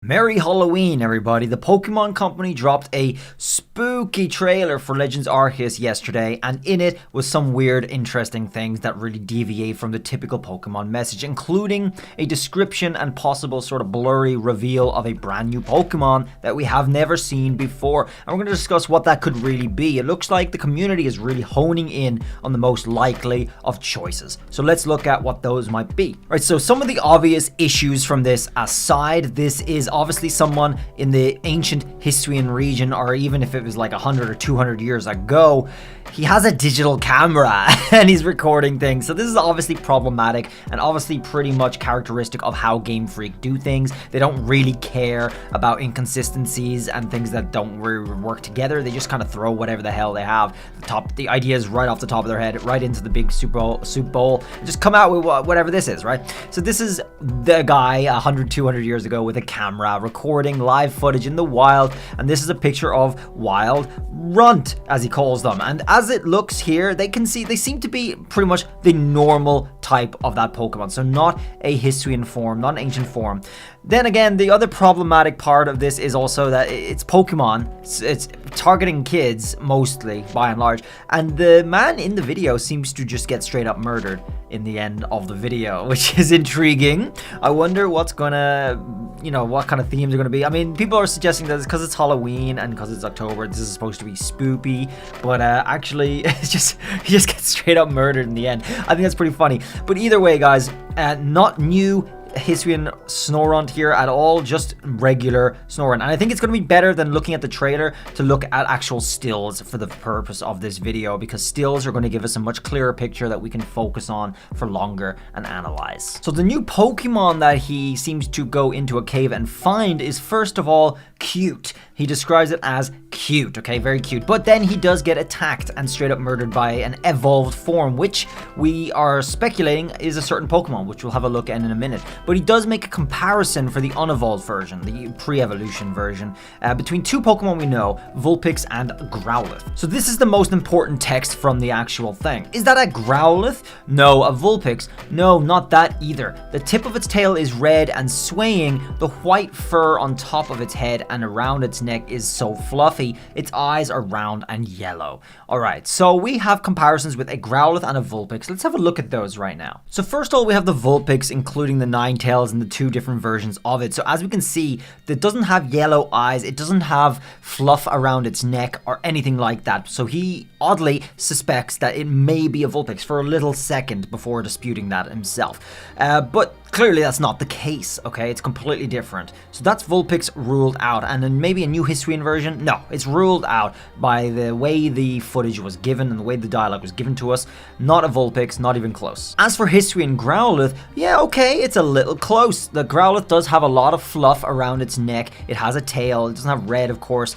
Merry Halloween, everybody. The Pokemon Company dropped a spooky trailer for Legends Arceus yesterday, and in it was some weird, interesting things that really deviate from the typical Pokemon message, including a description and possible sort of blurry reveal of a brand new Pokemon that we have never seen before. And we're going to discuss what that could really be. It looks like the community is really honing in on the most likely of choices. So let's look at what those might be. Right, so some of the obvious issues from this aside, this is obviously someone in the ancient Hisuian region, or even if it was like 100 or 200 years ago, he has a digital camera and he's recording things. So this is obviously problematic and obviously pretty much characteristic of how Game Freak do things. They don't really care about inconsistencies and things that don't really work together. They just kind of throw whatever the hell they have. The ideas right off the top of their head, right into the big soup bowl, and just come out with whatever this is, right? So this is the guy 100, 200 years ago with a camera recording live footage in the wild, and this is a picture of Wild Runt, as he calls them. And as it looks here, they seem to be pretty much the normal type of that Pokemon, so not a Hisuian form, not an ancient form. Then again, the other problematic part of this is also that it's Pokemon, it's targeting kids mostly, by and large, and the man in the video seems to just get straight up murdered in the end of the video, which is intriguing. I wonder what's gonna, what kind of themes are gonna be. I mean, people are suggesting that it's because it's Halloween and because it's October, this is supposed to be spoopy, but actually, he just gets straight up murdered in the end. I think that's pretty funny. But either way, guys, not new Hisuian Snorunt here at all, just regular Snorunt. And I think it's going to be better than looking at the trailer to look at actual stills for the purpose of this video, because stills are going to give us a much clearer picture that we can focus on for longer and analyze. So the new Pokemon that he seems to go into a cave and find is, first of all, cute. He describes it as cute, okay, very cute. But then he does get attacked and straight up murdered by an evolved form, which we are speculating is a certain Pokemon, which we'll have a look at in a minute. But he does make a comparison for the unevolved version, the pre-evolution version, between two Pokemon we know, Vulpix and Growlithe. So this is the most important text from the actual thing. Is that a Growlithe? No. A Vulpix? No, not that either. The tip of its tail is red and swaying. The white fur on top of its head and around its neck is so fluffy. Its eyes are round and yellow. Alright, so we have comparisons with a Growlithe and a Vulpix. Let's have a look at those right now. So first of all, we have the Vulpix, including the Ninetales and the two different versions of it. So as we can see, it doesn't have yellow eyes, it doesn't have fluff around its neck or anything like that. So he oddly suspects that it may be a Vulpix for a little second before disputing that himself. But clearly that's not the case, okay? It's completely different. So that's Vulpix ruled out. And then maybe a new Hisuian version? No, it's ruled out by the way the footage was given and the way the dialogue was given to us. Not a Vulpix, not even close. As for Hisuian Growlithe, yeah, okay, it's a little close. The Growlithe does have a lot of fluff around its neck. It has a tail. It doesn't have red, of course.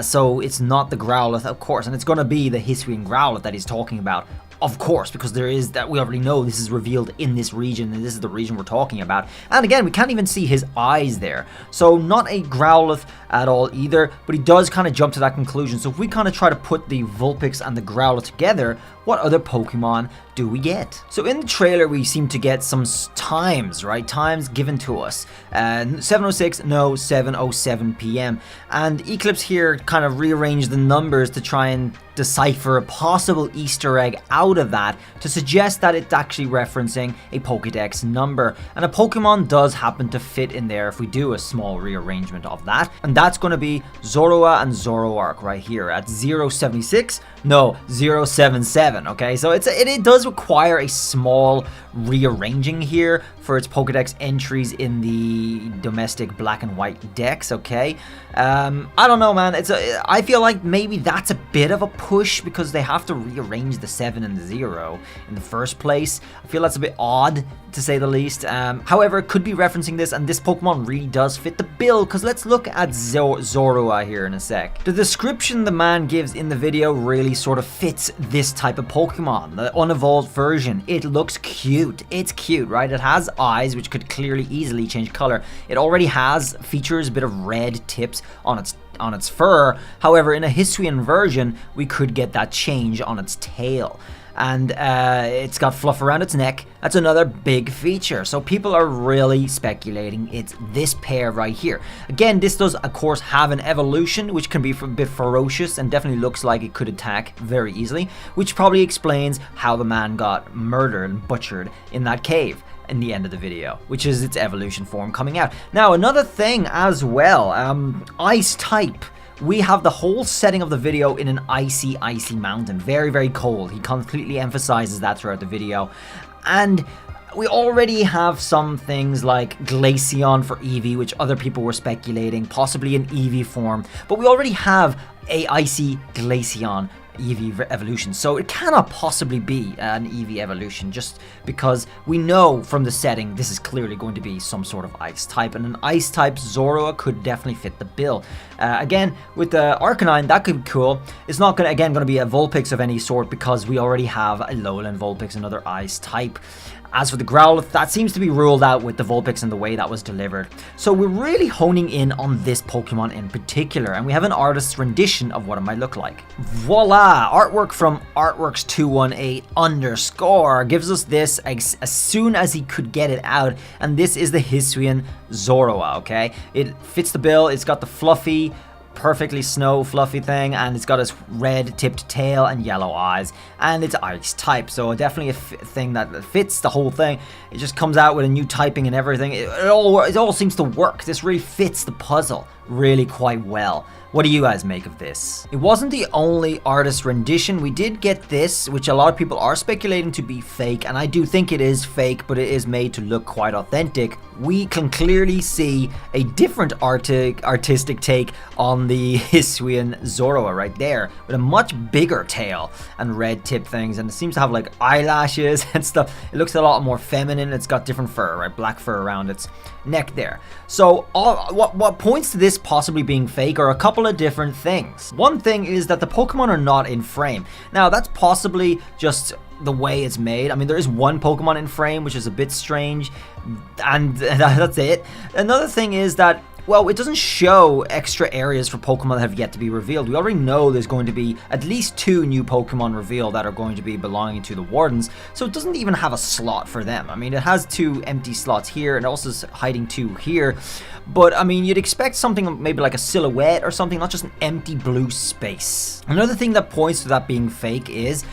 So it's not the Growlithe, of course. And it's going to be the Hisuian Growlithe that he's talking about. Of course, because there is that, we already know this is revealed in this region, and this is the region we're talking about. And again, we can't even see his eyes there. So not a Growlithe at all either, but he does kind of jump to that conclusion. So if we kind of try to put the Vulpix and the Growlithe together, what other Pokemon do we get? So in the trailer, we seem to get some times, right? Times given to us. 7:06, no, 7:07 p.m. And Eclipse here kind of rearranged the numbers to try and decipher a possible Easter egg out of that to suggest that it's actually referencing a Pokédex number. And a Pokemon does happen to fit in there if we do a small rearrangement of that. And that's going to be Zorua and Zoroark right here at 076, no, 077, okay? So it does require a small rearranging here for its Pokédex entries in the domestic black and white decks, okay? I don't know, man. I feel like maybe that's a bit of a push because they have to rearrange the 7 and the 0 in the first place. I feel that's a bit odd, to say the least. However, it could be referencing this, and this Pokemon really does fit the bill, because let's look at Zorua here in a sec. The description the man gives in the video really sort of fits this type of Pokemon, the unevolved version. It looks cute. It's cute, right? It has eyes, which could clearly easily change color. It already features a bit of red tips on its fur. However, in a Hisuian version, we could get that change on its tail. And it's got fluff around its neck. That's another big feature. So people are really speculating it's this pair right here. Again, this does of course have an evolution, which can be a bit ferocious and definitely looks like it could attack very easily, which probably explains how the man got murdered and butchered in that cave in the end of the video, which is its evolution form coming out. Now, another thing as well, ice type. We have the whole setting of the video in an icy mountain. Very, very cold. He completely emphasizes that throughout the video. And we already have some things like Glaceon for Eevee, which other people were speculating, possibly an Eevee form. But we already have a icy Glaceon Eevee evolution, so it cannot possibly be an Eevee evolution, just because we know from the setting this is clearly going to be some sort of ice type, and an ice type Zorua could definitely fit the bill. Again, with the Arcanine, that could be cool. It's not going to be a Vulpix of any sort, because we already have a Lowland Vulpix, another ice type. As for the Growlithe, that seems to be ruled out with the Vulpix and the way that was delivered. So we're really honing in on this Pokemon in particular, and we have an artist's rendition of what it might look like. Voila! Artwork from Artworks218_ gives us this as soon as he could get it out, and this is the Hisuian Zorua, okay? It fits the bill, it's got the fluffy, perfectly fluffy thing, and it's got its red tipped tail and yellow eyes, and it's ice type, so definitely a thing that fits the whole thing. It just comes out with a new typing and everything. It all seems to work. This really fits the puzzle really quite well. What do you guys make of this? It wasn't the only artist rendition. We did get this, which a lot of people are speculating to be fake, and I do think it is fake, but it is made to look quite authentic. We can clearly see a different artistic take on the Hisuian Zorua right there, with a much bigger tail and red tip things, and it seems to have like eyelashes and stuff. It looks a lot more feminine. It's got different fur, right? Black fur around its neck there. So what points to this possibly being fake are a couple of different things. One thing is that the Pokemon are not in frame. Now, that's possibly just the way it's made. I mean, there is one Pokemon in frame, which is a bit strange, and that's it. Another thing is that, well, it doesn't show extra areas for Pokemon that have yet to be revealed. We already know there's going to be at least 2 new Pokemon revealed that are going to be belonging to the Wardens, so it doesn't even have a slot for them. I mean, it has 2 empty slots here, and also is hiding 2 here. But, I mean, you'd expect something maybe like a silhouette or something, not just an empty blue space. Another thing that points to that being fake is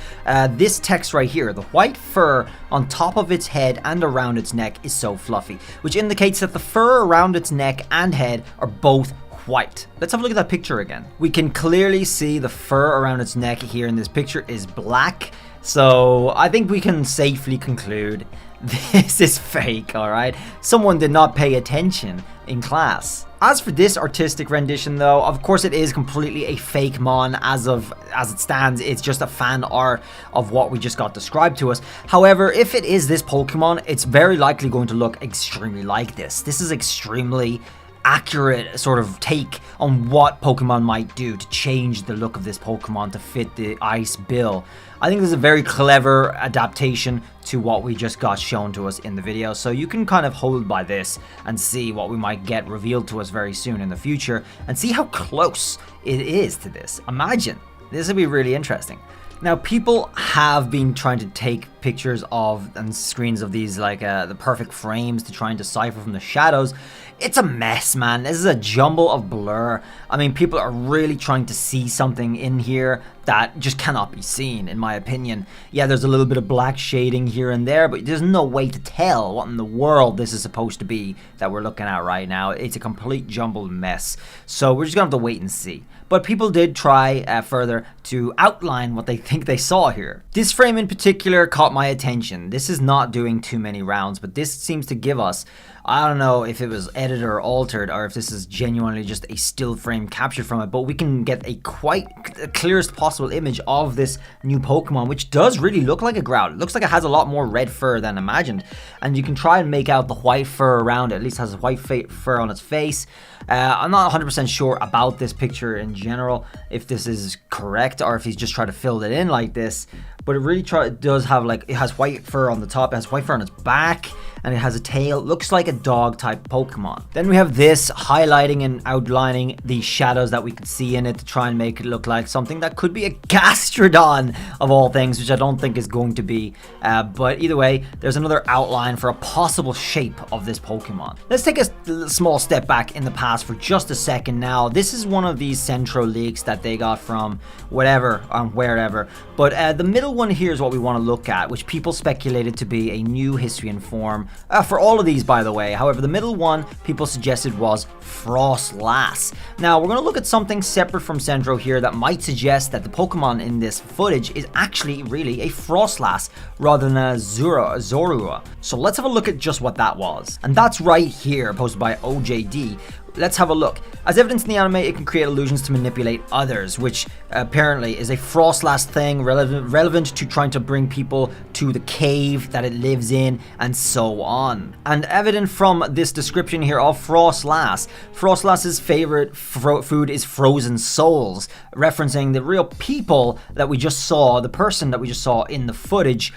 this text right here. The white fur on top of its head and around its neck is so fluffy, which indicates that the fur around its neck and head are both white. Let's have a look at that picture again. We can clearly see the fur around its neck here in this picture is black. So I think we can safely conclude this is fake, alright? Someone did not pay attention in class. As for this artistic rendition though, of course it is completely a fake mon as it stands. It's just a fan art of what we just got described to us. However, if it is this Pokemon, it's very likely going to look extremely like this. This is extremely accurate sort of take on what Pokemon might do to change the look of this Pokemon to fit the ice bill. I think this is a very clever adaptation to what we just got shown to us in the video, so you can kind of hold by this and see what we might get revealed to us very soon in the future, and see how close it is to this. Imagine, this would be really interesting. Now, people have been trying to take pictures of and screens of these, like the perfect frames, to try and decipher from the shadows. It's a mess, man. This is a jumble of blur. I mean, people are really trying to see something in here that just cannot be seen, in my opinion. Yeah, there's a little bit of black shading here and there, but there's no way to tell what in the world this is supposed to be that we're looking at right now. It's a complete jumbled mess. So we're just gonna have to wait and see. But people did try further to outline what they think they saw here. This frame in particular caught my attention. This is not doing too many rounds, but this seems to give us, I don't know if it was edited or altered, or if this is genuinely just a still frame captured from it, but we can get a quite clearest possible image of this new Pokemon, which does really look like a Growlithe. It looks like it has a lot more red fur than imagined, and you can try and make out the white fur around it. At least has a white fur on its face. I'm not 100% sure about this picture in general, if this is correct or if he's just trying to fill it in like this, but it really does have like like it has white fur on the top, it has white fur on its back, and it has a tail. It looks like a dog type Pokemon. Then we have this highlighting and outlining the shadows that we could see in it to try and make it look like something that could be a Gastrodon of all things, which I don't think is going to be. But either way, there's another outline for a possible shape of this Pokemon. Let's take a small step back in the past for just a second now. This is one of these Centro leaks that they got from whatever, wherever. But the middle one here is what we want to look at, which people speculated to be a new history and form. For all of these, by the way. However, the middle one people suggested was Froslass. Now, we're going to look at something separate from Centro here that might suggest that the Pokemon in this footage is actually really a Froslass rather than a Zorua. So let's have a look at just what that was. And that's right here, posted by OJD. Let's have a look. As evidenced in the anime, it can create illusions to manipulate others, which apparently is a Froslass thing relevant to trying to bring people to the cave that it lives in, and so on. And evident from this description here of Froslass, Froslass's favorite food is frozen souls, referencing the real people that we just saw, the person that we just saw in the footage,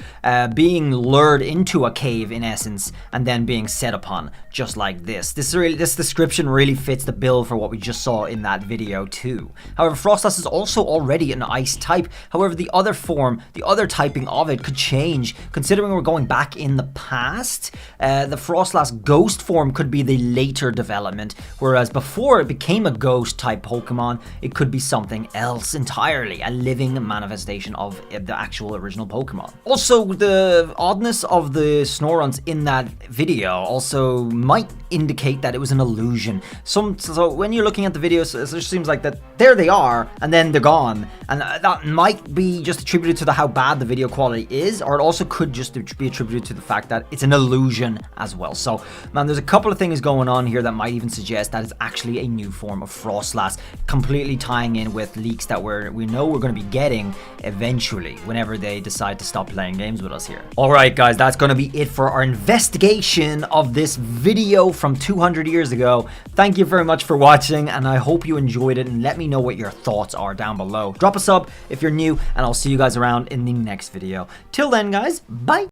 being lured into a cave in essence, and then being set upon, just like this. This description really fits the bill for what we just saw in that video too. However, Froslass is also already an ice type. However, the other form, the other typing of it could change. Considering we're going back in the past, the Froslass ghost form could be the later development, whereas before it became a ghost type Pokemon, it could be something else entirely, a living manifestation of the actual original Pokemon. Also, the oddness of the Snorons in that video also might indicate that it was an illusion. So when you're looking at the videos, it just seems like that there they are, and then they're gone. And that might be just attributed to how bad the video quality is, or it also could just be attributed to the fact that it's an illusion as well. So, man, there's a couple of things going on here that might even suggest that it's actually a new form of Froslass, completely tying in with leaks that we know we're going to be getting eventually, whenever they decide to stop playing games with us here. Alright guys, that's going to be it for our investigation of this video from 200 years ago. Thank you very much for watching, and I hope you enjoyed it, and let me know what your thoughts are down below. Drop a sub if you're new, and I'll see you guys around in the next video. Till then guys, bye!